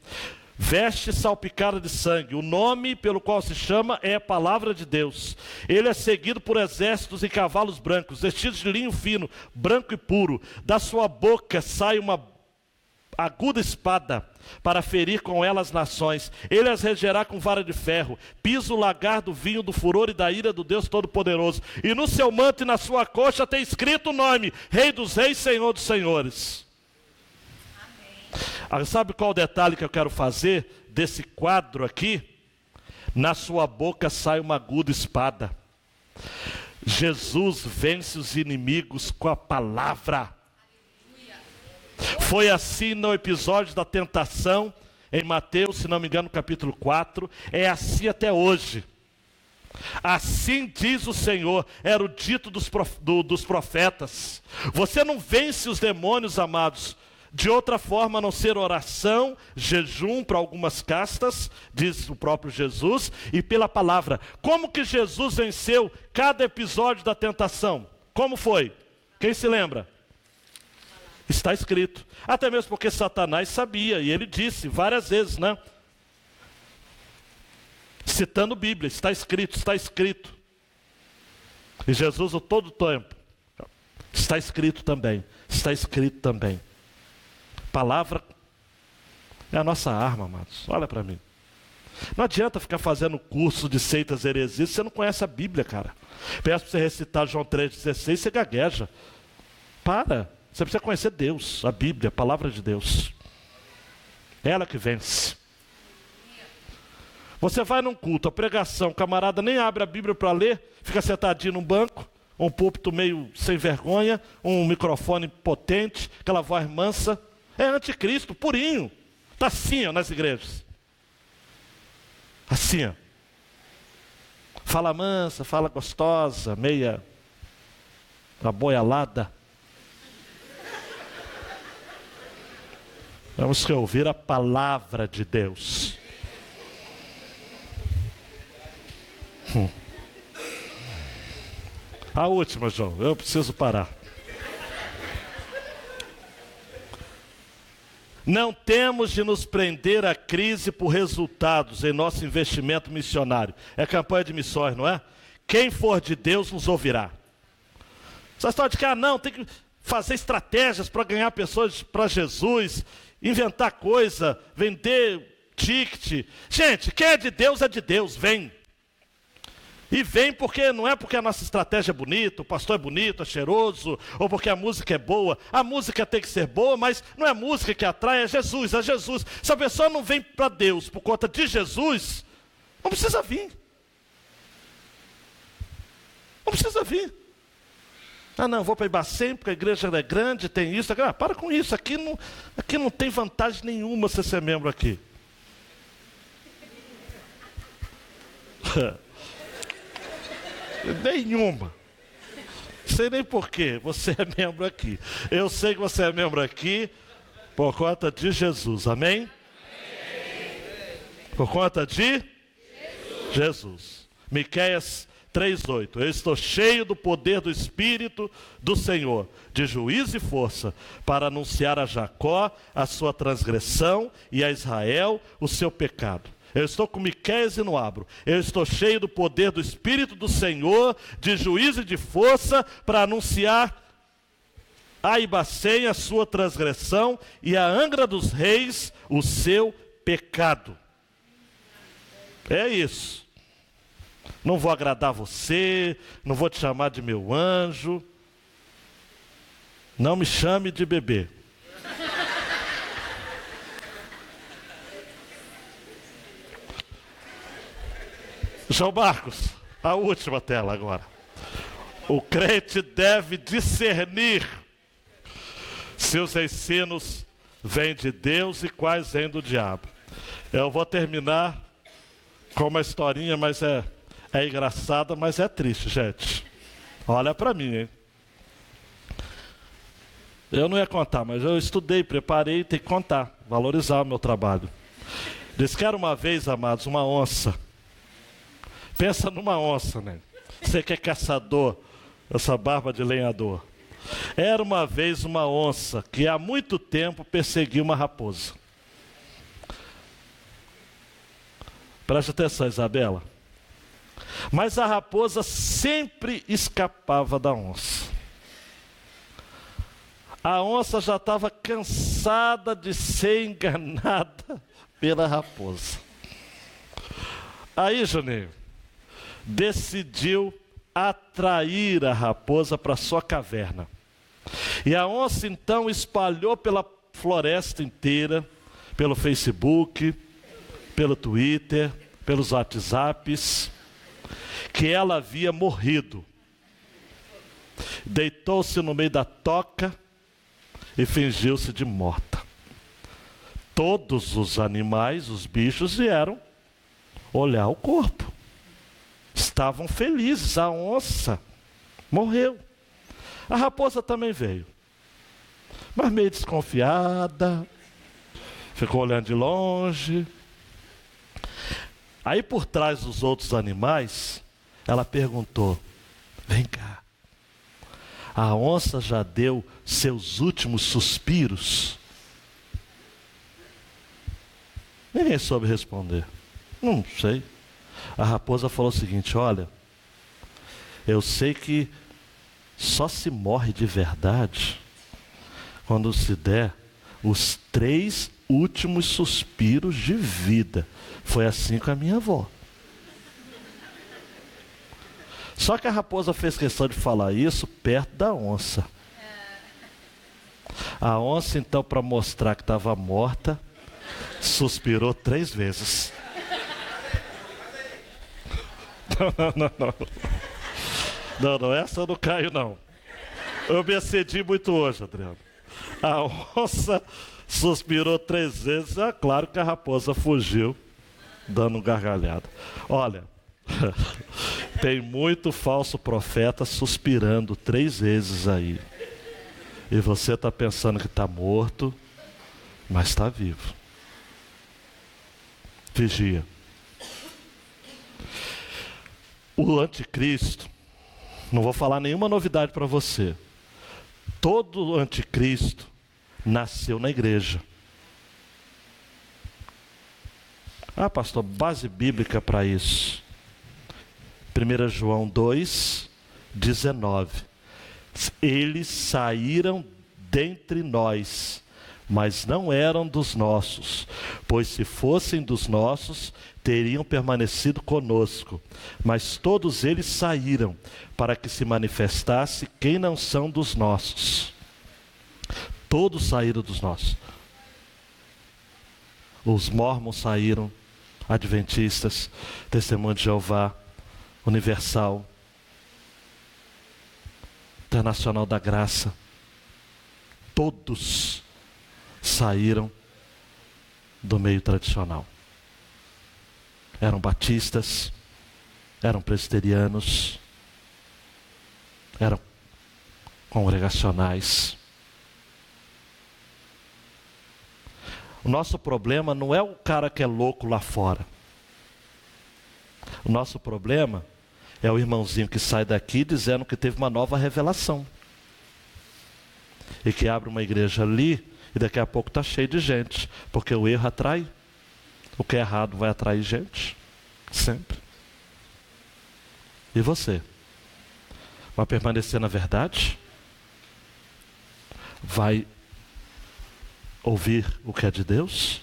Veste salpicada de sangue. O nome pelo qual se chama é a palavra de Deus. Ele é seguido por exércitos e cavalos brancos, vestidos de linho fino, branco e puro. Da sua boca sai uma aguda espada, para ferir com ela as nações. Ele as regerá com vara de ferro. Pisa o lagar do vinho do furor e da ira do Deus Todo-Poderoso. E no seu manto e na sua coxa tem escrito o nome: Rei dos Reis, Senhor dos Senhores. Amém. Sabe qual o detalhe que eu quero fazer desse quadro aqui? Na sua boca sai uma aguda espada. Jesus vence os inimigos com a palavra. Foi assim no episódio da tentação em Mateus, se não me engano, capítulo 4, é assim até hoje. Assim diz o Senhor, era o dito dos profetas. Você não vence os demônios, amados, de outra forma a não ser oração, jejum para algumas castas, diz o próprio Jesus, e pela palavra. Como que Jesus venceu cada episódio da tentação? Como foi? Quem se lembra? Está escrito. Até mesmo porque Satanás sabia, e ele disse várias vezes, né? Citando Bíblia, está escrito, está escrito. E Jesus o todo tempo, está escrito também, está escrito também. Palavra é a nossa arma, amados. Olha para mim. Não adianta ficar fazendo curso de seitas e heresias se você não conhece a Bíblia, cara. Peço para você recitar João 3,16, você gagueja. Para. Você precisa conhecer Deus, a Bíblia, a palavra de Deus. Ela que vence. Você vai num culto, a pregação, o camarada nem abre a Bíblia para ler, fica sentadinho num banco, um púlpito meio sem vergonha, um microfone potente, aquela voz mansa. É anticristo, purinho. Está assim, ó, nas igrejas. Assim, ó. Fala mansa, fala gostosa, meia aboialada. Vamos ouvir a palavra de Deus. A última, João, eu preciso parar. Não temos de nos prender à crise por resultados em nosso investimento missionário. É campanha de missões, não é? Quem for de Deus nos ouvirá. Essa história de que, não, tem que fazer estratégias para ganhar pessoas para Jesus, inventar coisa, vender ticket. Gente, quem é de Deus, vem. E vem porque não é porque a nossa estratégia é bonita, o pastor é bonito, é cheiroso, ou porque a música é boa. A música tem que ser boa, mas não é a música que atrai, é Jesus, é Jesus. Se a pessoa não vem para Deus por conta de Jesus, não precisa vir. Não precisa vir. Não, vou para Ibacem, porque a igreja é grande, tem isso. Para com isso, aqui não tem vantagem nenhuma você ser membro aqui. Nenhuma. Não sei nem porquê você é membro aqui. Eu sei que você é membro aqui por conta de Jesus, amém? Amém. Por conta de Jesus. Miqueias 3:8. Eu estou cheio do poder do Espírito do Senhor, de juízo e força, para anunciar a Jacó a sua transgressão e a Israel o seu pecado. Eu estou com Miqueias e não abro. Eu estou cheio do poder do Espírito do Senhor, de juízo e de força, para anunciar a Ibacem a sua transgressão e a Angra dos Reis o seu pecado. É isso. Não vou agradar você, não vou te chamar de meu anjo. Não me chame de bebê. João Marcos, a última tela agora. O crente deve discernir se os ensinos vêm de Deus e quais vêm do diabo. Eu vou terminar com uma historinha, mas é engraçada, mas é triste, gente. Olha para mim, hein? Eu não ia contar, mas eu estudei, preparei, tem que contar, valorizar o meu trabalho. Diz que era uma vez, amados, uma onça. Pensa numa onça, né? Você que é caçador, essa barba de lenhador. Era uma vez uma onça que há muito tempo perseguia uma raposa. Preste atenção, Isabela. Mas a raposa sempre escapava da onça. A onça já estava cansada de ser enganada pela raposa. Aí, Juninho, decidiu atrair a raposa para sua caverna. E a onça então espalhou pela floresta inteira, pelo Facebook, pelo Twitter, pelos WhatsApps, que ela havia morrido. Deitou-se no meio da toca e fingiu-se de morta. Todos os animais, os bichos, vieram olhar o corpo. Estavam felizes. A onça morreu. A raposa também veio, mas meio desconfiada, ficou olhando de longe. Aí por trás dos outros animais, ela perguntou: vem cá, a onça já deu seus últimos suspiros? Ninguém soube responder. Não sei. A raposa falou o seguinte: olha, eu sei que só se morre de verdade quando se der os 3 últimos suspiros de vida. Foi assim com a minha avó. Só que a raposa fez questão de falar isso perto da onça. A onça, então, para mostrar que estava morta, suspirou 3 vezes. Não, essa eu não caio, não. Eu me excedi muito hoje, Adriano. A onça suspirou 3 vezes. É claro que a raposa fugiu, dando gargalhada. Olha, tem muito falso profeta suspirando 3 vezes aí. E você está pensando que está morto, mas está vivo. Vigia. O anticristo, não vou falar nenhuma novidade para você. Todo anticristo nasceu na igreja. Ah, pastor, base bíblica para isso. 1 João 2, 19. Eles saíram dentre nós, mas não eram dos nossos, pois se fossem dos nossos, teriam permanecido conosco. Mas todos eles saíram, para que se manifestasse quem não são dos nossos. Todos saíram dos nossos. Os mormons saíram, adventistas, Testemunho de Jeová, Universal, Internacional da Graça. Todos saíram do meio tradicional. Eram batistas, eram presbiterianos, eram congregacionais. O nosso problema não é o cara que é louco lá fora. O nosso problema é o irmãozinho que sai daqui dizendo que teve uma nova revelação. E que abre uma igreja ali e daqui a pouco está cheio de gente. Porque o erro atrai. O que é errado vai atrair gente. Sempre. E você? Vai permanecer na verdade? Vai ouvir o que é de Deus?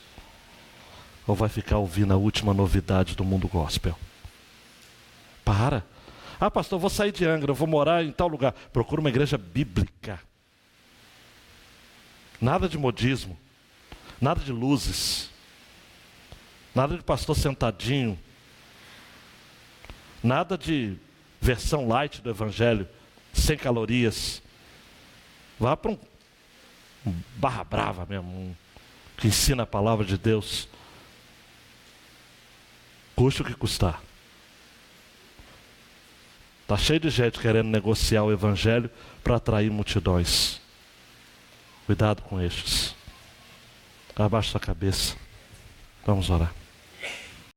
Ou vai ficar ouvindo a última novidade do mundo gospel? Para. Ah, pastor, eu vou sair de Angra, eu vou morar em tal lugar. Procura uma igreja bíblica. Nada de modismo. Nada de luzes. Nada de pastor sentadinho. Nada de versão light do evangelho, sem calorias. Vá para um barra brava mesmo, que ensina a palavra de Deus. Custe o que custar. Está cheio de gente querendo negociar o evangelho para atrair multidões. Cuidado com estes. Abaixa sua cabeça. Vamos orar.